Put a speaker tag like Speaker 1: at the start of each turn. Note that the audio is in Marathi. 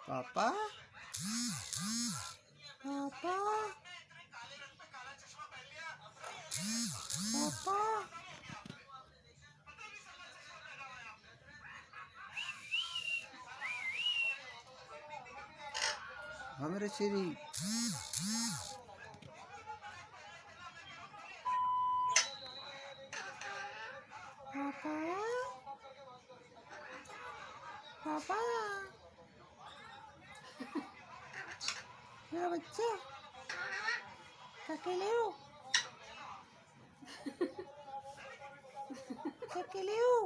Speaker 1: पापा पापा पापा हाँ मेरे शेरी पापा पापा मेरा बच्चा अकेले हो अकेले हो।